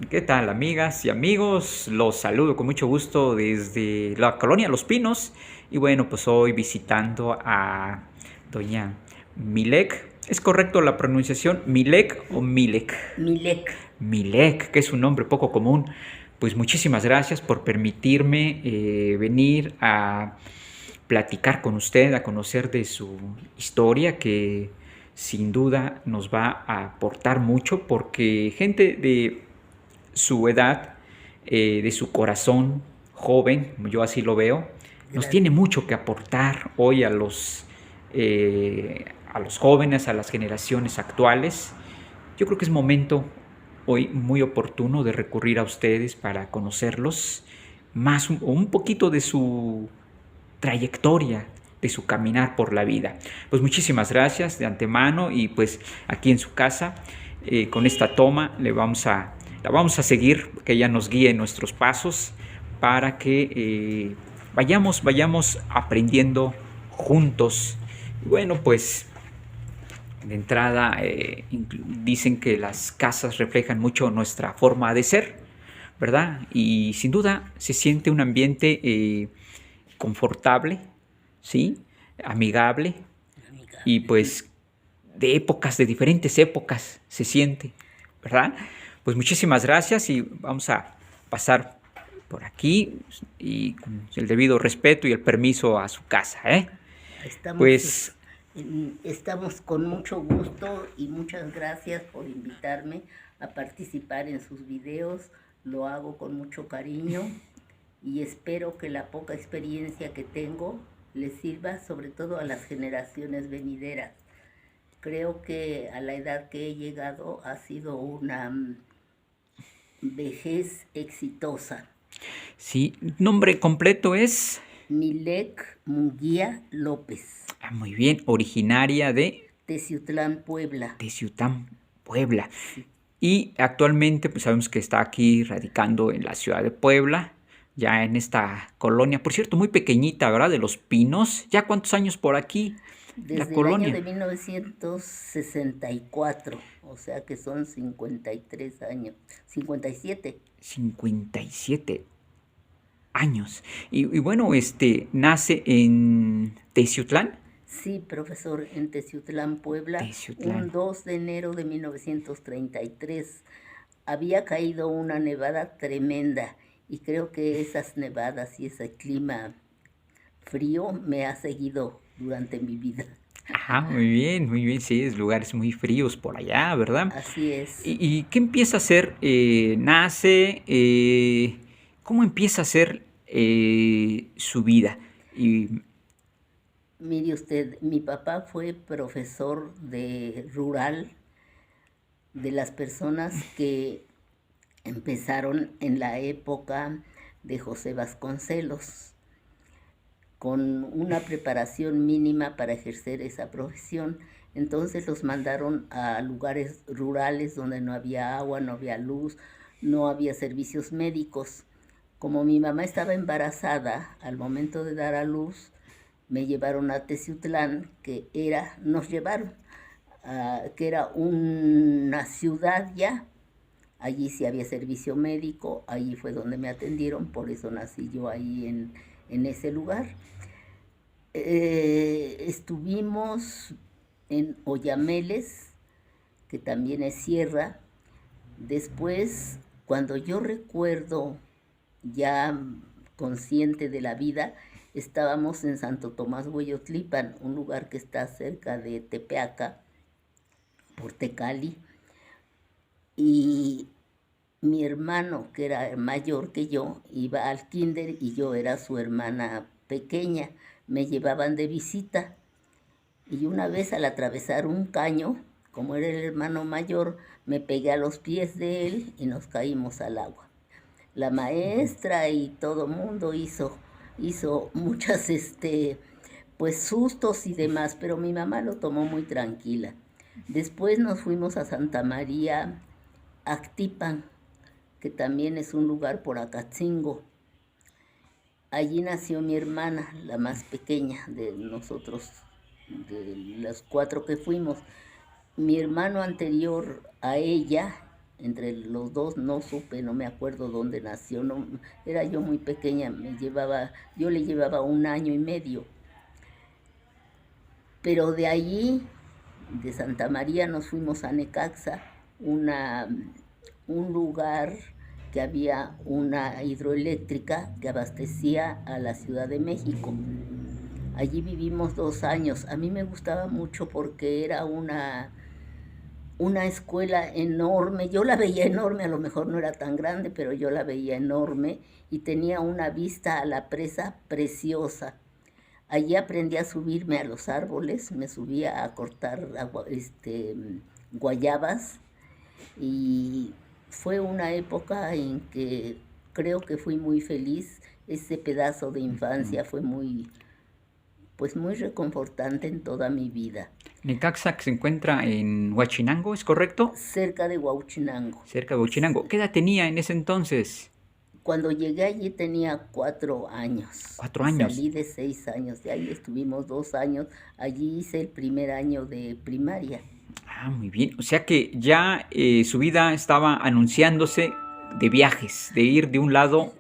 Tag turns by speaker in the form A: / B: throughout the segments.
A: ¿Qué tal, amigas y amigos? Los saludo con mucho gusto desde la colonia Los Pinos. Y bueno, pues hoy visitando a doña Milek. ¿Es correcto la pronunciación? ¿Milek o Milek?
B: Milek.
A: Milek, que es un nombre poco común. Pues muchísimas gracias por permitirme venir a platicar con usted, a conocer de su historia, que sin duda nos va a aportar mucho, porque gente de su edad, de su corazón joven, yo así lo veo, nos tiene
B: Gracias.
A: mucho que aportar hoy a los jóvenes, a las generaciones actuales. Yo creo que es momento hoy muy oportuno de recurrir a ustedes para conocerlos más, un poquito de su trayectoria, de su caminar por la vida. Pues muchísimas gracias de antemano y pues aquí en su casa, con esta toma la vamos a seguir, que ella nos guíe en nuestros pasos para que vayamos aprendiendo juntos. Y bueno, pues de entrada dicen que las casas reflejan mucho nuestra forma de ser, ¿verdad? Y sin duda se siente un ambiente confortable, ¿sí? Amigable y
B: Amigable.
A: pues de épocas, de diferentes épocas se siente, ¿verdad? Pues muchísimas gracias y vamos a pasar por aquí y con el debido respeto y el permiso a su casa, ¿eh?
B: Estamos,
A: Pues
B: estamos con mucho gusto y muchas gracias por invitarme a participar en sus videos. Lo hago con mucho cariño y espero que la poca experiencia que tengo les sirva sobre todo a las generaciones venideras. Creo que a la edad que he llegado ha sido una vejez exitosa.
A: sí, nombre completo es,
B: Milek Munguía López,
A: muy bien, originaria de
B: Teciutlán, Puebla.
A: Teciutlán, Puebla.
B: Sí.
A: Y actualmente pues sabemos que está aquí radicando en la ciudad de Puebla, ya en esta colonia, por cierto, muy pequeñita, ¿verdad? De Los Pinos. ¿Ya cuántos años por aquí, la
B: Desde el año
A: colonia?
B: de 1964, o sea que son 53 años, 57.
A: 57 años. Y bueno, nace en Teciutlán.
B: Sí, profesor, en Teciutlán, Puebla,
A: Teciutlán.
B: un 2 de enero de 1933. Había caído una nevada tremenda y creo que esas nevadas y ese clima frío me ha seguido durante mi vida.
A: Ajá, muy bien, sí, es lugares muy fríos por allá, ¿verdad?
B: Así es.
A: ¿Y qué empieza a hacer? Nace, ¿cómo empieza a ser su vida? Y,
B: Mire usted, mi papá fue profesor de rural, de las personas que empezaron en la época de José Vasconcelos, con una preparación mínima para ejercer esa profesión. Entonces los mandaron a lugares rurales donde no había agua, no había luz, no había servicios médicos. Como mi mamá estaba embarazada, al momento de dar a luz, me llevaron a Teciutlán, nos llevaron, que era una ciudad ya. Allí sí había servicio médico, allí fue donde me atendieron, por eso nací yo ahí en ese lugar. Estuvimos en Oyameles, que también es sierra. Después, cuando yo recuerdo ya consciente de la vida, estábamos en Santo Tomás Hueyotlipan, un lugar que está cerca de Tepeaca, por Tecali, y mi hermano, que era mayor que yo, iba al kinder y yo era su hermana pequeña. Me llevaban de visita y una vez al atravesar un caño, como era el hermano mayor, me pegué a los pies de él y nos caímos al agua. La maestra y todo mundo hizo muchas, pues sustos y demás, pero mi mamá lo tomó muy tranquila. Después nos fuimos a Santa María Actipan, que también es un lugar por Acatzingo. Allí nació mi hermana, la más pequeña de nosotros, de las cuatro que fuimos. Mi hermano anterior a ella, entre los dos, no supe, no me acuerdo dónde nació, no, era yo muy pequeña, yo le llevaba 1 año y medio. Pero de allí, de Santa María, nos fuimos a Necaxa, un lugar que había una hidroeléctrica que abastecía a la Ciudad de México. Allí vivimos 2 años. A mí me gustaba mucho porque era una escuela enorme. Yo la veía enorme, a lo mejor no era tan grande, pero yo la veía enorme y tenía una vista a la presa preciosa. Allí aprendí a subirme a los árboles, me subía a cortar guayabas y fue una época en que creo que fui muy feliz. Ese pedazo de infancia fue pues muy reconfortante en toda mi vida.
A: Necaxa, que se encuentra en Huachinango, ¿es correcto?
B: Cerca de Huauchinango.
A: Cerca de Huachinango. ¿Qué edad tenía en ese entonces?
B: Cuando llegué allí tenía 4 años.
A: 4 años.
B: Salí de 6 años, de ahí estuvimos 2 años. Allí hice el primer año de primaria.
A: Ah, muy bien. O sea que ya su vida estaba anunciándose de viajes, de ir de un lado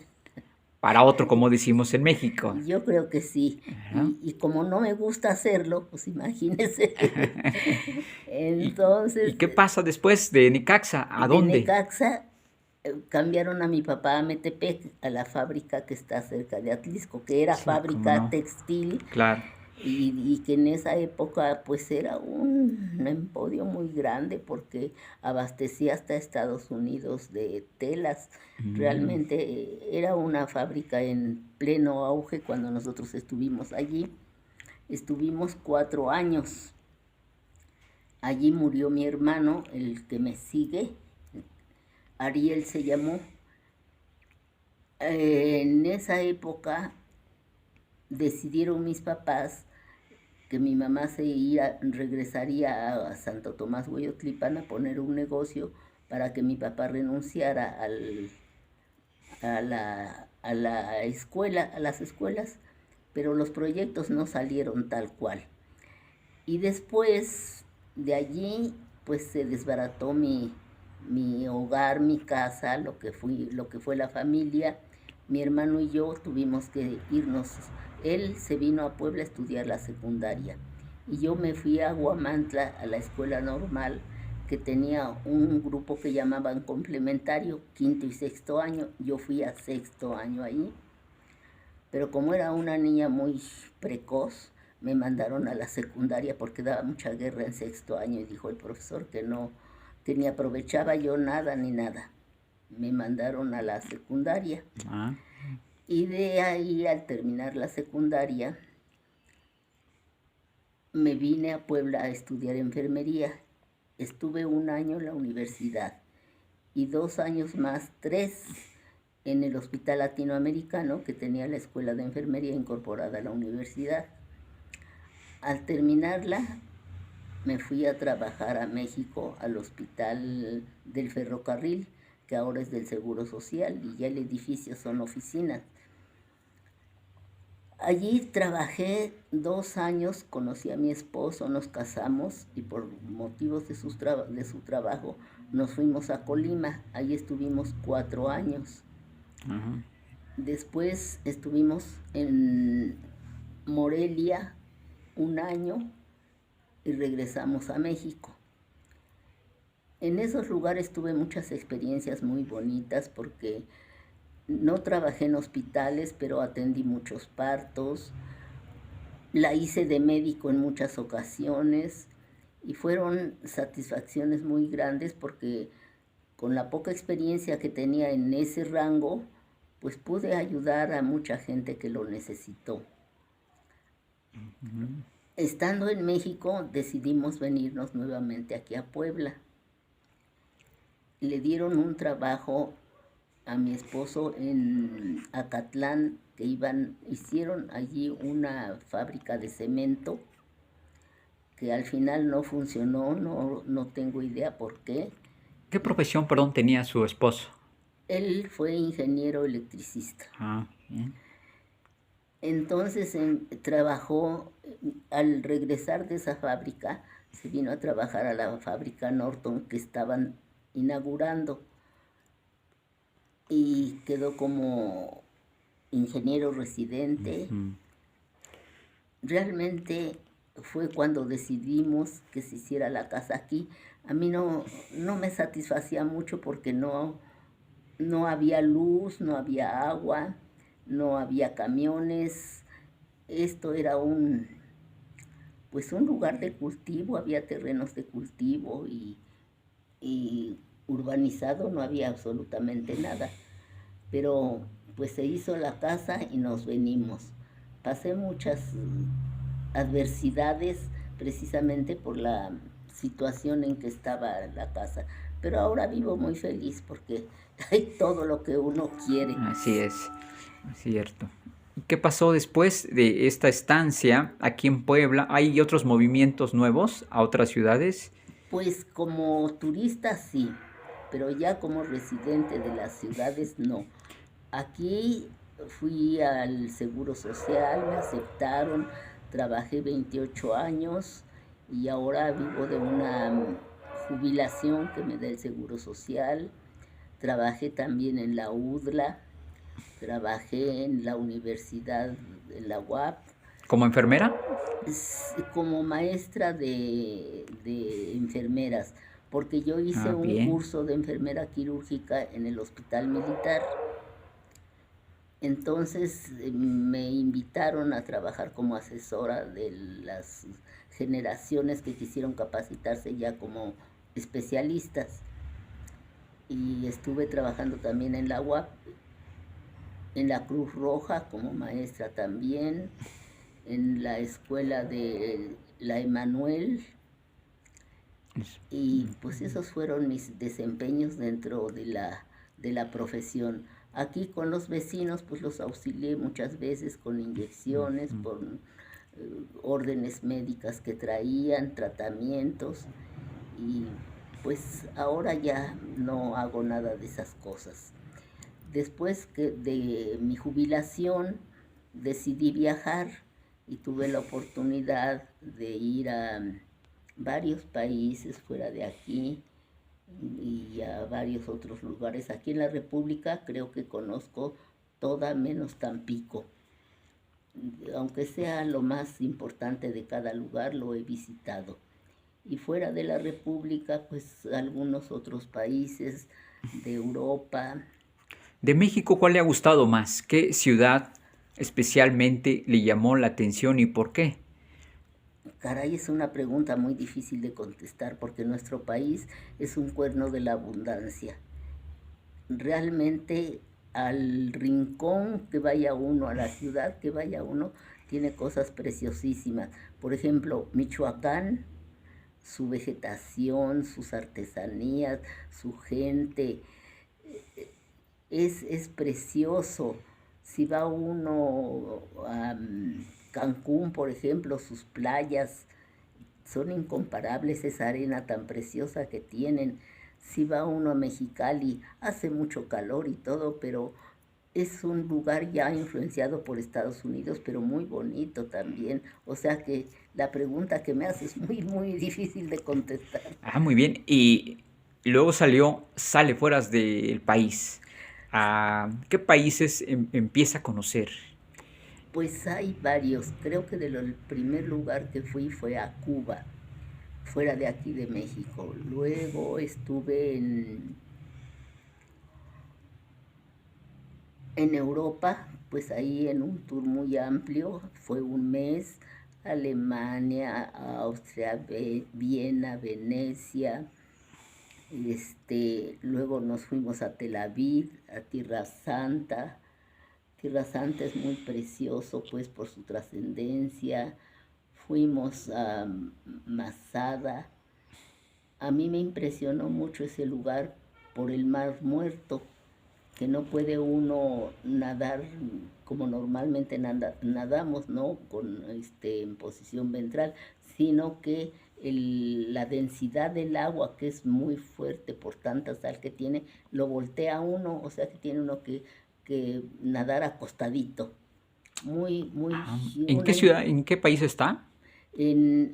A: para otro, como decimos en México.
B: Yo creo que sí.
A: Ajá.
B: Y como no me gusta hacerlo, pues imagínense.
A: ¿Y
B: Entonces,
A: qué pasa después de Necaxa? ¿A
B: de
A: dónde?
B: Necaxa cambiaron a mi papá a Metepec, a la fábrica que está cerca de Atlisco, que era
A: Sí, cómo
B: fábrica
A: no.
B: textil.
A: Claro.
B: Y que en esa época pues era un emporio muy grande porque abastecía hasta Estados Unidos de telas. Realmente era una fábrica en pleno auge cuando nosotros estuvimos allí. Estuvimos 4 años. Allí murió mi hermano, el que me sigue, Ariel se llamó. En esa época decidieron mis papás que mi mamá regresaría a Santo Tomás Hueyotlipan a poner un negocio para que mi papá renunciara a la escuela, a las escuelas, pero los proyectos no salieron tal cual. Y después de allí, pues se desbarató mi hogar, mi casa, lo que fue la familia. Mi hermano y yo tuvimos que irnos. Él se vino a Puebla a estudiar la secundaria y yo me fui a Huamantla a la escuela normal, que tenía un grupo que llamaban complementario, 5º y 6º año. Yo fui a 6º año ahí, pero como era una niña muy precoz, me mandaron a la secundaria porque daba mucha guerra en 6º año y dijo el profesor que ni aprovechaba yo nada ni nada. Me mandaron a la secundaria.
A: Ah.
B: Y de ahí, al terminar la secundaria, me vine a Puebla a estudiar enfermería. Estuve 1 año en la universidad y 2 años más, 3, en el Hospital Latinoamericano, que tenía la escuela de enfermería incorporada a la universidad. Al terminarla, me fui a trabajar a México, al Hospital del Ferrocarril, que ahora es del Seguro Social, y ya el edificio son oficinas. Allí trabajé 2 años, conocí a mi esposo, nos casamos y por motivos de su trabajo nos fuimos a Colima. Allí estuvimos 4 años.
A: Ajá.
B: Después estuvimos en Morelia 1 año y regresamos a México. En esos lugares tuve muchas experiencias muy bonitas porque no trabajé en hospitales, pero atendí muchos partos. La hice de médico en muchas ocasiones y fueron satisfacciones muy grandes porque con la poca experiencia que tenía en ese rango, pues pude ayudar a mucha gente que lo necesitó. Estando en México, decidimos venirnos nuevamente aquí a Puebla. Le dieron un trabajo a mi esposo en Acatlán, que hicieron allí una fábrica de cemento que al final no funcionó, no tengo idea por qué.
A: ¿Qué profesión, perdón, tenía su esposo?
B: Él fue ingeniero electricista.
A: Ah, bien.
B: Entonces trabajó, al regresar de esa fábrica, se vino a trabajar a la fábrica Norton, que estaban inaugurando y quedó como ingeniero residente. Realmente fue cuando decidimos que se hiciera la casa aquí. A mí no me satisfacía mucho porque no había luz, no había agua, no había camiones. Esto era un lugar de cultivo, había terrenos de cultivo y urbanizado no había absolutamente nada. Pero pues se hizo la casa y nos venimos. Pasé muchas adversidades precisamente por la situación en que estaba la casa. Pero ahora vivo muy feliz porque hay todo lo que uno quiere.
A: Así es cierto. ¿Qué pasó después de esta estancia aquí en Puebla? ¿Hay otros movimientos nuevos a otras ciudades?
B: Pues como turista sí, pero ya como residente de las ciudades no. Aquí fui al Seguro Social, me aceptaron, trabajé 28 años y ahora vivo de una jubilación que me da el Seguro Social. Trabajé también en la UDLA, trabajé en la universidad, en la UAP,
A: ¿Como enfermera?
B: como maestra de enfermeras, porque yo hice un
A: Bien.
B: curso de enfermera quirúrgica en el Hospital Militar. Entonces me invitaron a trabajar como asesora de las generaciones que quisieron capacitarse ya como especialistas. Y estuve trabajando también en la UAP, en la Cruz Roja como maestra también, en la escuela de la Emanuel. Y pues esos fueron mis desempeños dentro de la profesión. Aquí con los vecinos pues los auxilié muchas veces con inyecciones, por órdenes médicas que traían, tratamientos, y pues ahora ya no hago nada de esas cosas. Después de mi jubilación decidí viajar y tuve la oportunidad de ir a varios países fuera de aquí y a varios otros lugares. Aquí en la República creo que conozco toda menos Tampico. Aunque sea lo más importante de cada lugar, lo he visitado. Y fuera de la República, pues algunos otros países de Europa.
A: ¿De México cuál le ha gustado más? ¿Qué ciudad especialmente le llamó la atención y por qué?
B: Caray, es una pregunta muy difícil de contestar porque nuestro país es un cuerno de la abundancia. Realmente al rincón que vaya uno, a la ciudad que vaya uno, tiene cosas preciosísimas. Por ejemplo, Michoacán, su vegetación, sus artesanías, su gente, es precioso. Si va uno a Cancún, por ejemplo, sus playas son incomparables, esa arena tan preciosa que tienen. Si va uno a Mexicali, hace mucho calor y todo, pero es un lugar ya influenciado por Estados Unidos, pero muy bonito también. O sea que la pregunta que me haces es muy, muy difícil de contestar.
A: Muy bien. Y luego sale fuera del país. ¿Qué países empieza a conocer?
B: Pues hay varios. Creo que el primer lugar que fui fue a Cuba, fuera de aquí de México. Luego estuve en Europa, pues ahí en un tour muy amplio, fue un mes, Alemania, Austria, Viena, Venecia. Luego nos fuimos a Tel Aviv, a Tierra Santa. Tierra Santa es muy precioso, pues, por su trascendencia. Fuimos a Masada. A mí me impresionó mucho ese lugar por el Mar Muerto, que no puede uno nadar como normalmente nadamos, ¿no? En posición ventral, sino que la densidad del agua, que es muy fuerte por tanta sal que tiene, lo voltea uno, o sea que tiene uno que nadar acostadito. Muy, muy...
A: ¿En qué ciudad, en qué país está?
B: En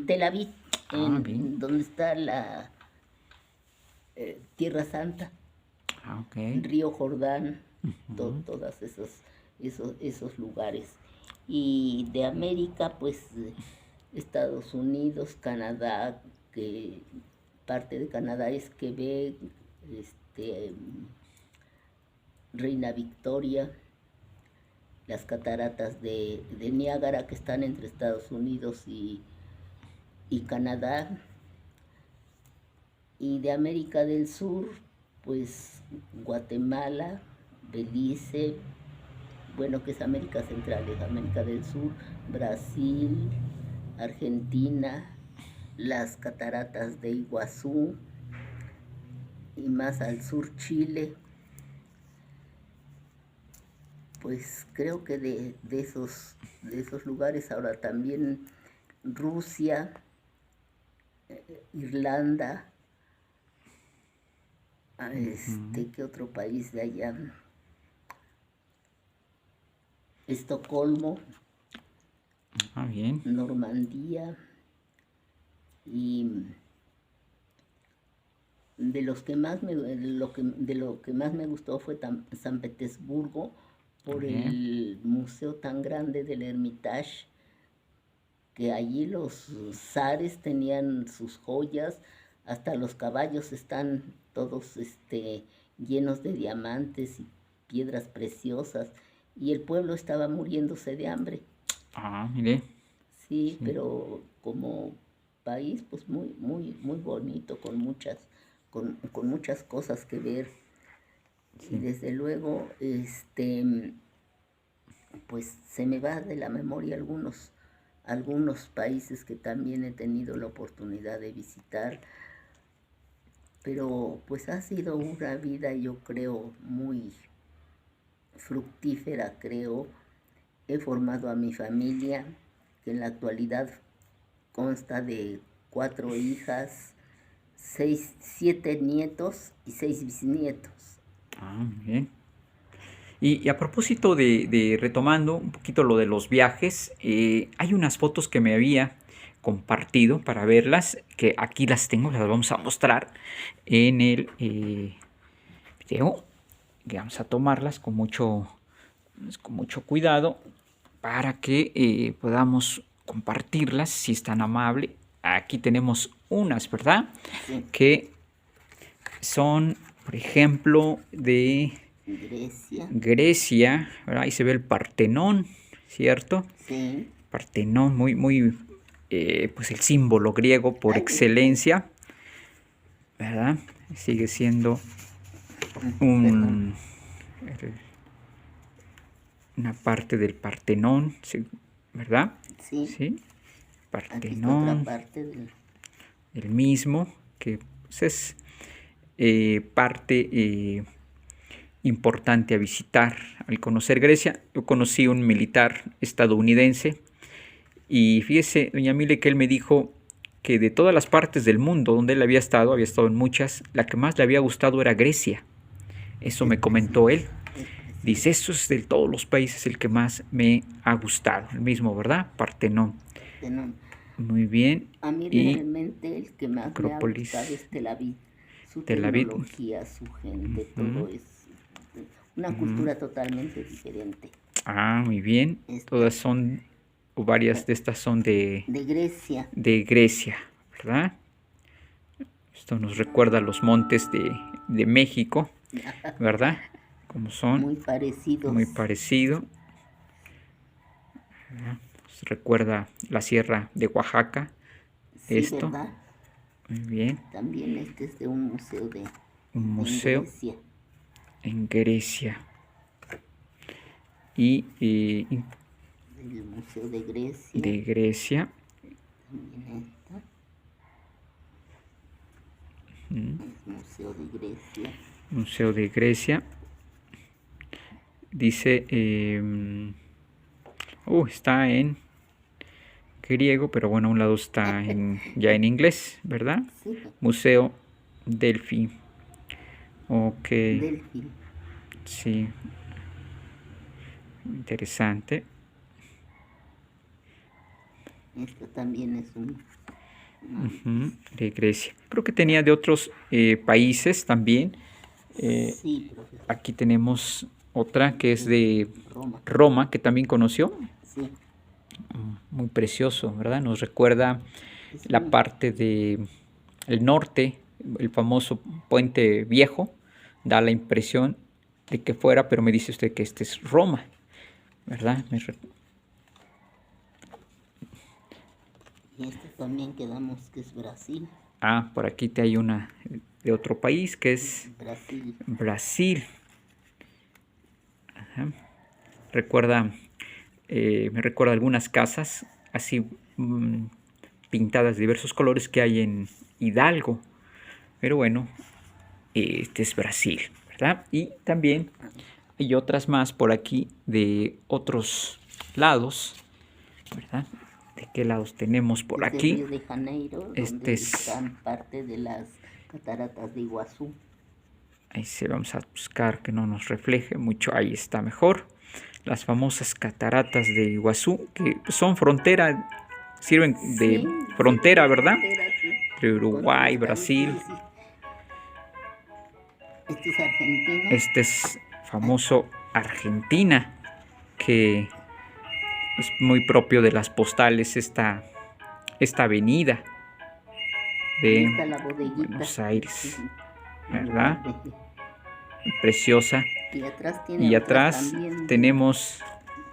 B: Tel Aviv,
A: Bien.
B: donde está la Tierra Santa,
A: Ah, ok.
B: Río Jordán,
A: Ujú.
B: todos esos lugares. Y de América, pues Estados Unidos, Canadá, que parte de Canadá es Quebec, este, Reina Victoria, las cataratas de Niágara que están entre Estados Unidos y Canadá. Y de América del Sur, pues Guatemala, Belice, bueno, que es América Central, es América del Sur, Brasil, Argentina, las cataratas de Iguazú y más al sur Chile. Pues creo que de esos lugares ahora también Rusia, Irlanda,
A: Ujú.
B: ¿qué otro país de allá? Estocolmo,
A: Ah, bien.
B: Normandía, y de lo que más me gustó fue San Petersburgo por
A: Bien.
B: el museo tan grande del Hermitage, que allí los zares tenían sus joyas, hasta los caballos están todos llenos de diamantes y piedras preciosas, y el pueblo estaba muriéndose de hambre.
A: Ah, mire.
B: Sí,
A: Sí,
B: pero como país, pues muy bonito, con muchas cosas que ver. Y
A: sí.
B: desde luego, pues se me va de la memoria algunos países que también he tenido la oportunidad de visitar, pero pues ha sido una vida, yo creo, muy fructífera, creo. He formado a mi familia, que en la actualidad consta de 4 hijas, 7 nietos y 6 bisnietos.
A: Ah, muy bien. Y a propósito de retomando un poquito lo de los viajes, hay unas fotos que me había compartido para verlas, que aquí las tengo, las vamos a mostrar en el video, que vamos a tomarlas con mucho cuidado para que podamos compartirlas, si es tan amable. Aquí tenemos unas, ¿verdad?
B: Sí,
A: Que son, por ejemplo, de
B: Grecia,
A: Grecia, ¿verdad? Ahí se ve el Partenón, ¿cierto?
B: sí.
A: Partenón, pues el símbolo griego por
B: Ay,
A: excelencia, ¿verdad? Sigue siendo
B: perdón.
A: un, una parte del Partenón, sí, ¿verdad?
B: Sí,
A: Sí,
B: aquí está otra
A: Partenón,
B: parte del...
A: el mismo, que pues, es parte importante a visitar al conocer Grecia. Yo conocí un militar estadounidense y fíjese, doña Mile, que él me dijo que de todas las partes del mundo donde él había estado en muchas, la que más le había gustado era Grecia. Eso
B: Es
A: me comentó él.
B: precioso, es
A: Dice,
B: precioso.
A: eso es de todos los países el que más me ha gustado. El mismo, ¿verdad? Partenón.
B: Partenón.
A: Muy bien.
B: A mí
A: Y
B: realmente el que más me ha gustado
A: Acrópolis
B: es Tel Aviv. Su
A: Tel Aviv.
B: tecnología, su gente,
A: Ujú,
B: todo es una
A: ujú.
B: cultura totalmente diferente.
A: Ah, muy bien.
B: Esta,
A: Todas son, o varias de estas son
B: de Grecia,
A: de Grecia, ¿verdad? Esto nos recuerda a los montes de México, ¿verdad? Como son,
B: muy parecidos.
A: muy parecido. Nos recuerda la sierra de Oaxaca,
B: Sí,
A: esto.
B: ¿verdad?
A: Muy bien.
B: También este es de un museo
A: Un
B: en
A: museo
B: Grecia.
A: en Grecia. Y
B: El Museo de Grecia.
A: de Grecia.
B: También está.
A: Mm,
B: El Museo de Grecia.
A: Museo de Grecia. Dice, está en griego, pero bueno, a un lado está ya en inglés, ¿verdad?
B: Sí,
A: Museo Delphi. Ok,
B: Delfín.
A: sí, interesante.
B: Esto también es un
A: De Grecia. Creo que tenía de otros países también.
B: Sí, profesor.
A: Aquí tenemos otra que es de
B: Roma.
A: Roma, que también conoció.
B: Sí.
A: Muy precioso, ¿verdad? Nos recuerda
B: Es
A: la
B: muy-
A: parte de el norte, el famoso puente viejo, da la impresión de que fuera, pero me dice usted que este es Roma, ¿verdad?
B: Y este también quedamos que es Brasil.
A: Por aquí te hay una de otro país que es
B: Brasil.
A: Brasil. Ajá. Recuerda, me recuerda algunas casas así pintadas de diversos colores que hay en Hidalgo. Pero bueno, este es Brasil, ¿verdad? Y también hay otras más por aquí de otros lados, ¿verdad? ¿De qué lados tenemos por
B: Desde
A: aquí?
B: Río de Janeiro,
A: Este
B: donde
A: es...
B: están parte de las cataratas de Iguazú.
A: Ahí sí vamos a buscar que no nos refleje mucho. Ahí está mejor. Las famosas cataratas de Iguazú, que son frontera, sirven de
B: Sí,
A: frontera,
B: de
A: ¿verdad?
B: frontera, sí,
A: Entre
B: con
A: Uruguay,
B: otros
A: Brasil.
B: países, sí. Este es Argentina.
A: Este es famoso Argentina, que es muy propio de las postales esta avenida
B: Ahí
A: de
B: está la bodeguita.
A: Buenos Aires,
B: Sí,
A: ¿verdad? Preciosa.
B: Y atrás tiene
A: Y
B: otras
A: atrás
B: también.
A: tenemos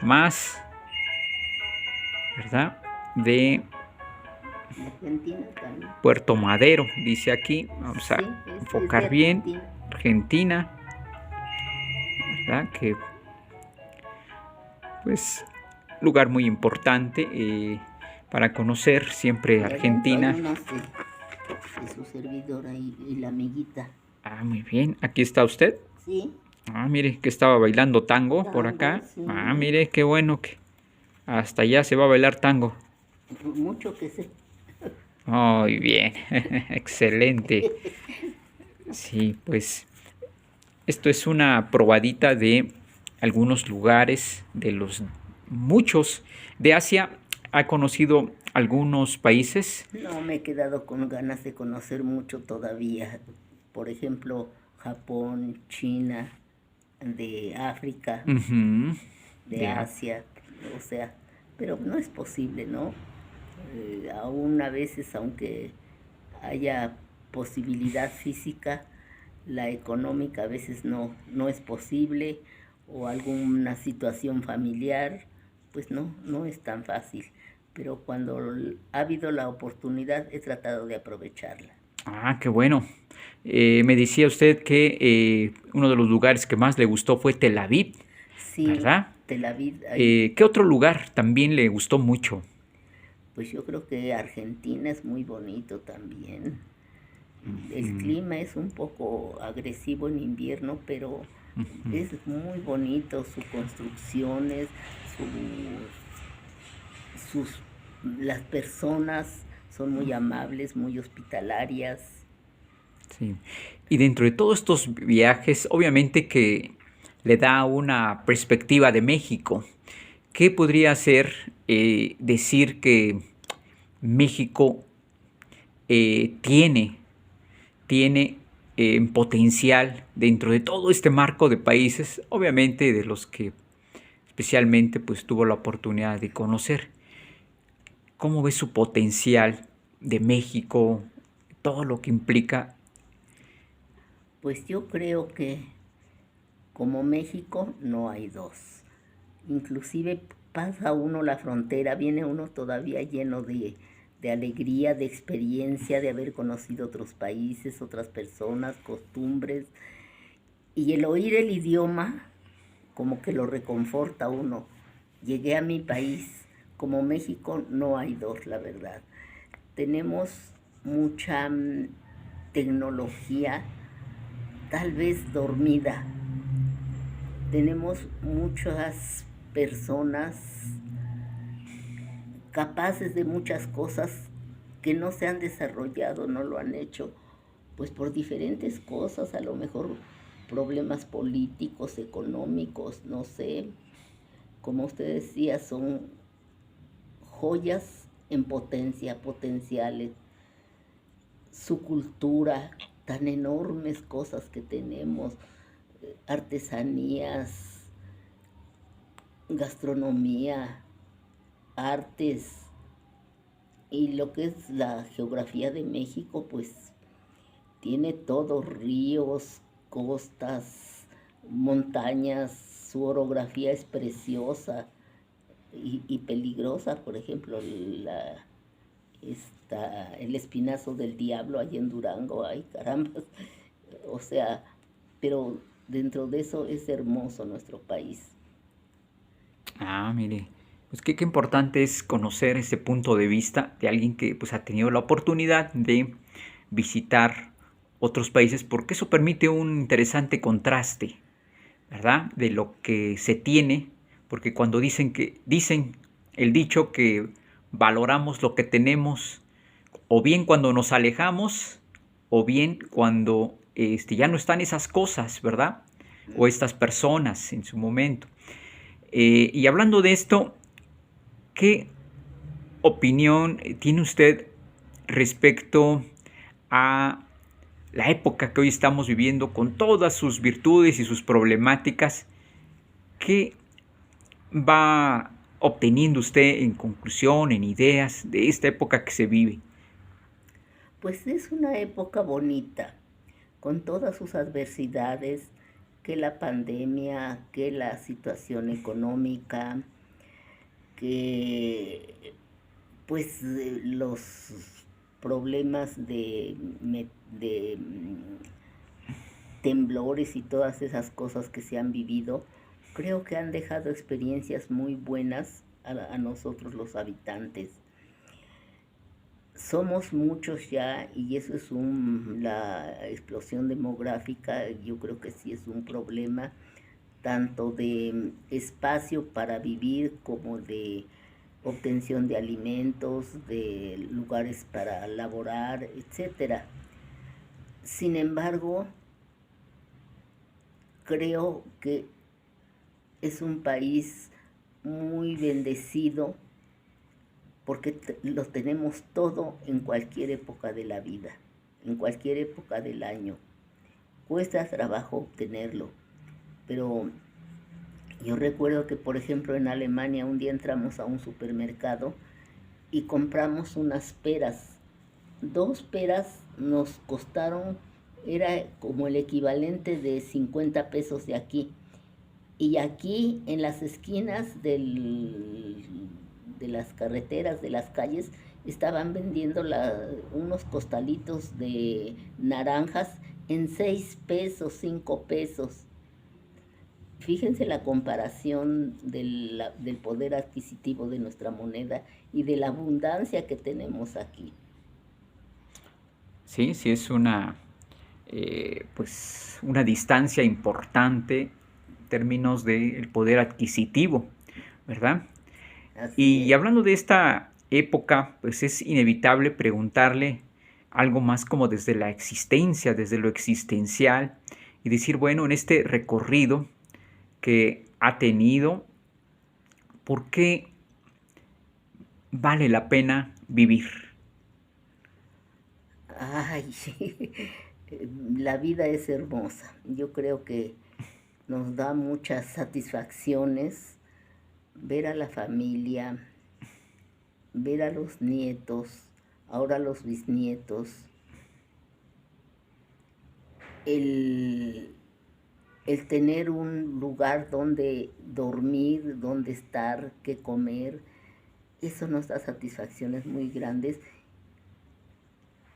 A: más, ¿verdad? De
B: Argentina también.
A: Puerto Madero, dice aquí. Vamos a
B: Sí, es
A: enfocar
B: de
A: bien.
B: Argentina.
A: Argentina, ¿verdad? Que pues lugar muy importante para conocer siempre
B: Y adentro
A: Argentina.
B: hay unas de su servidora y la amiguita.
A: Muy bien. Aquí está usted.
B: Sí.
A: Mire que estaba bailando tango por acá.
B: Sí.
A: Mire qué bueno que hasta allá se va a bailar tango.
B: Mucho que sé.
A: Muy bien. Excelente. Sí, pues esto es una probadita de algunos lugares, de los muchos de Asia. ¿Ha conocido algunos países?
B: No, me he quedado con ganas de conocer mucho todavía. Por ejemplo, Japón, China, de África, de Asia, o sea, pero no es posible, ¿no? Aún a veces, aunque haya posibilidad física, la económica a veces no es posible, o alguna situación familiar, pues no es tan fácil. Pero cuando ha habido la oportunidad, he tratado de aprovecharla.
A: Qué bueno. Me decía usted que uno de los lugares que más le gustó fue Tel Aviv,
B: Sí,
A: ¿verdad?
B: Tel Aviv. Ahí,
A: ¿Qué otro lugar también le gustó mucho?
B: pues yo creo que Argentina es muy bonito también. El clima es un poco agresivo en invierno, pero es muy bonito, sus construcciones, las personas son muy amables, muy hospitalarias.
A: Sí. Y dentro de todos estos viajes, obviamente que le da una perspectiva de México. ¿Qué podría ser decir que México tiene potencial dentro de todo este marco de países, obviamente de los que especialmente pues tuvo la oportunidad de conocer? ¿Cómo ve su potencial de México, todo lo que implica?
B: Pues yo creo que como México no hay dos. Inclusive pasa uno la frontera, viene uno todavía lleno de alegría, de experiencia, de haber conocido otros países, otras personas, costumbres. Y el oír el idioma como que lo reconforta a uno. Llegué a mi país, como México no hay dos, la verdad. Tenemos mucha tecnología, tal vez dormida. Tenemos muchas personas capaces de muchas cosas que no se han desarrollado, no lo han hecho, pues por diferentes cosas, a lo mejor problemas políticos, económicos, no sé. Como usted decía, son joyas en potencia, potenciales. su cultura, tan enormes cosas que tenemos, artesanías, gastronomía, artes, y lo que es la geografía de México, pues tiene todo, ríos, costas, montañas, su orografía es preciosa y peligrosa. Por ejemplo, el Espinazo del Diablo allá en Durango, ay caramba, o sea, pero dentro de eso es hermoso nuestro país.
A: Ah, mire, pues qué importante es conocer ese punto de vista de alguien que pues ha tenido la oportunidad de visitar otros países, porque eso permite un interesante contraste, ¿verdad? De lo que se tiene, porque cuando dicen el dicho que valoramos lo que tenemos, o bien cuando nos alejamos, o bien cuando ya no están esas cosas, ¿verdad? O estas personas en su momento. Y hablando de esto, ¿qué opinión tiene usted respecto a la época que hoy estamos viviendo con todas sus virtudes y sus problemáticas? ¿Qué va obteniendo usted en conclusión, en ideas de esta época que se vive?
B: Pues es una época bonita, con todas sus adversidades, que la pandemia, que la situación económica, que pues los problemas de temblores y todas esas cosas que se han vivido, creo que han dejado experiencias muy buenas a nosotros los habitantes. Somos muchos ya y eso es la explosión demográfica, yo creo que sí es un problema tanto de espacio para vivir como de obtención de alimentos, de lugares para laborar, etcétera. Sin embargo, creo que es un país muy bendecido porque lo tenemos todo en cualquier época de la vida, en cualquier época del año. Cuesta trabajo obtenerlo, pero yo recuerdo que, por ejemplo, en Alemania un día entramos a un supermercado y compramos unas peras. 2 peras nos costaron, era como el equivalente de 50 pesos de aquí. Y aquí en las esquinas de las carreteras, de las calles, estaban vendiendo unos costalitos de naranjas en 6 pesos, 5 pesos. Fíjense la comparación del poder adquisitivo de nuestra moneda y de la abundancia que tenemos aquí.
A: Sí, sí es pues una distancia importante en términos del poder adquisitivo, ¿verdad?
B: Así
A: Y
B: es.
A: hablando de esta época, pues es inevitable preguntarle algo más como desde la existencia, desde lo existencial, y decir, bueno, en este recorrido que ha tenido, ¿por qué vale la pena vivir?
B: Ay, la vida es hermosa. Yo creo que nos da muchas satisfacciones ver a la familia, ver a los nietos, ahora los bisnietos, el, el tener un lugar donde dormir, donde estar, que comer, eso nos da satisfacciones muy grandes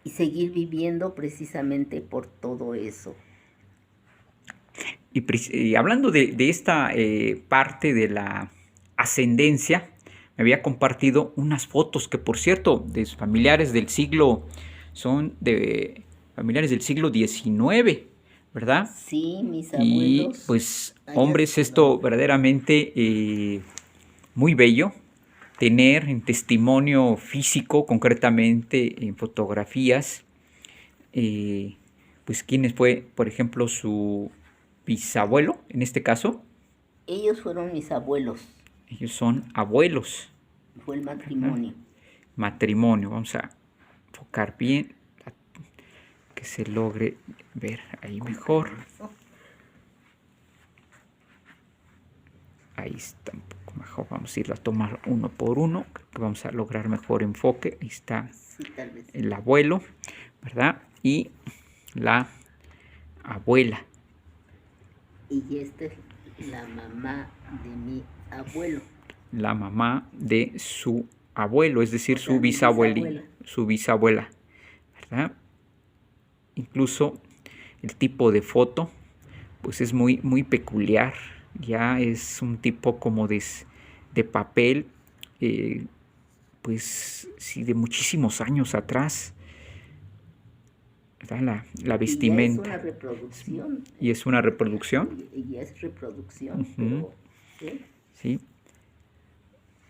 B: y seguir viviendo precisamente por todo eso.
A: Y hablando de esta parte de la ascendencia, me había compartido unas fotos que, por cierto, de sus familiares son de familiares del siglo XIX, ¿verdad?
B: Sí, mis
A: Y
B: abuelos,
A: pues,
B: allá
A: hombres,
B: se van.
A: esto verdaderamente muy bello, tener en testimonio físico, concretamente en fotografías, eh, pues quién fue, por ejemplo, su bisabuelo, en este caso,
B: Ellos fueron mis abuelos,
A: ellos son abuelos,
B: fue el
A: ¿verdad?
B: matrimonio.
A: Matrimonio, vamos a enfocar bien. que se logre ver ahí mejor. Ahí está un poco mejor. Vamos a ir a tomar uno por uno. Creo que vamos a lograr mejor enfoque. Ahí está el abuelo, ¿verdad? Y la abuela.
B: Y esta es la mamá de mi abuelo.
A: La mamá de su abuelo, es decir, su bisabuela. Su bisabuela, ¿verdad? Incluso el tipo de foto, pues es muy, muy peculiar. Ya es un tipo como de papel, pues sí, de muchísimos años atrás. La vestimenta.
B: Y ya es una reproducción.
A: ¿Y es una reproducción?
B: Y es reproducción, pero ¿sí?
A: Sí.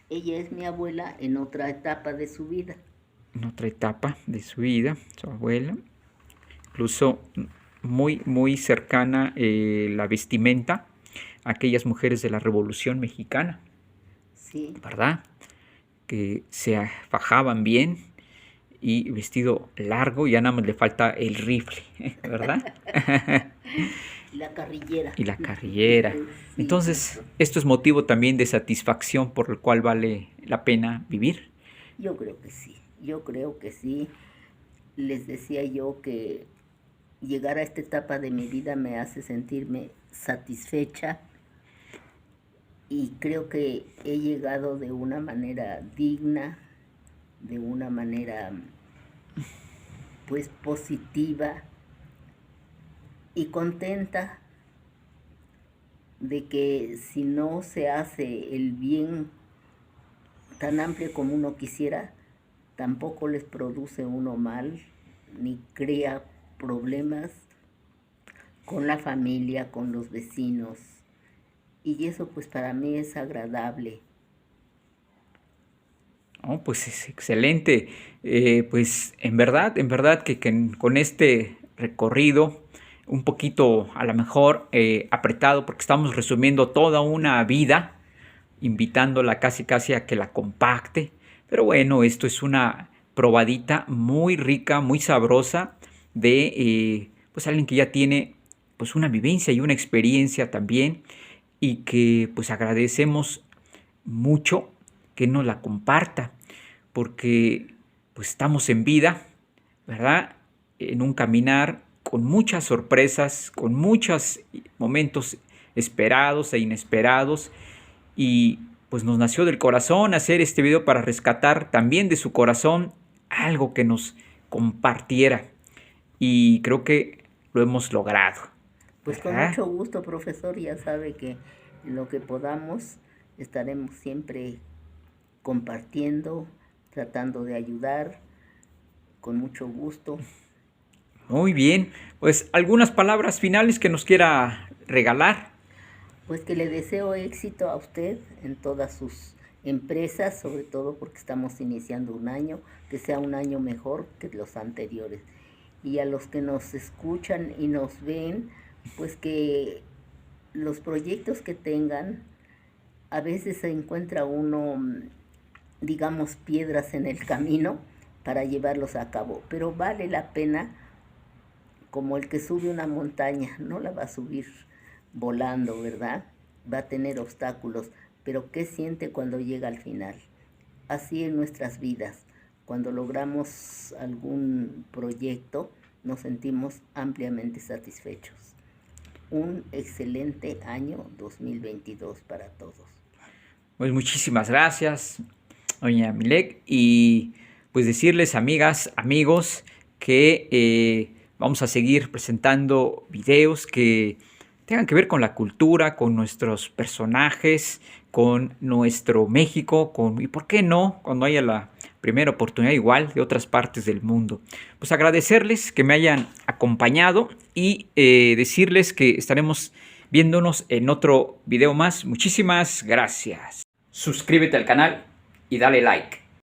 B: Ella es mi abuela en otra etapa de su vida.
A: En otra etapa de su vida, su abuela. Incluso muy, muy cercana la vestimenta a aquellas mujeres de la Revolución Mexicana.
B: Sí.
A: ¿Verdad? Que se fajaban bien y vestido largo, ya nada más le falta el rifle, ¿verdad?
B: La carrillera.
A: Y la carrillera. Sí, entonces, esto es motivo también de satisfacción por el cual vale la pena vivir.
B: Yo creo que sí, yo creo que sí. Les decía yo que llegar a esta etapa de mi vida me hace sentirme satisfecha y creo que he llegado de una manera digna, de una manera pues positiva y contenta de que si no se hace el bien tan amplio como uno quisiera, tampoco les produce uno mal, ni crea problemas con la familia, con los vecinos. Y eso pues para mí es agradable.
A: Oh, pues es excelente. Pues en verdad que con este recorrido, un poquito a lo mejor apretado, porque estamos resumiendo toda una vida, invitándola casi a que la compacte. Pero bueno, esto es una probadita muy rica, muy sabrosa de pues alguien que ya tiene pues una vivencia y una experiencia también, y que pues agradecemos mucho que nos la comparta, porque pues estamos en vida, ¿verdad? En un caminar con muchas sorpresas, con muchos momentos esperados e inesperados, y pues nos nació del corazón hacer este video para rescatar también de su corazón algo que nos compartiera, y creo que lo hemos logrado.
B: Pues con mucho gusto, profesor, ya sabe que lo que podamos estaremos siempre compartiendo, tratando de ayudar, con mucho gusto.
A: Muy bien, pues algunas palabras finales que nos quiera regalar.
B: Pues que le deseo éxito a usted en todas sus empresas, sobre todo porque estamos iniciando un año, que sea un año mejor que los anteriores. Y a los que nos escuchan y nos ven, pues que los proyectos que tengan, a veces se encuentra uno, digamos, piedras en el camino para llevarlos a cabo, pero vale la pena, como el que sube una montaña, no la va a subir volando, ¿verdad? Va a tener obstáculos, pero ¿qué siente cuando llega al final? Así en nuestras vidas, cuando logramos algún proyecto, nos sentimos ampliamente satisfechos. Un excelente año 2022 para todos.
A: Pues muchísimas gracias, doña Milek, y pues decirles, amigas, amigos, que vamos a seguir presentando videos que tengan que ver con la cultura, con nuestros personajes, con nuestro México, y por qué no, cuando haya la primera oportunidad igual de otras partes del mundo. Pues agradecerles que me hayan acompañado y decirles que estaremos viéndonos en otro video más. Muchísimas gracias. Suscríbete al canal y dale like.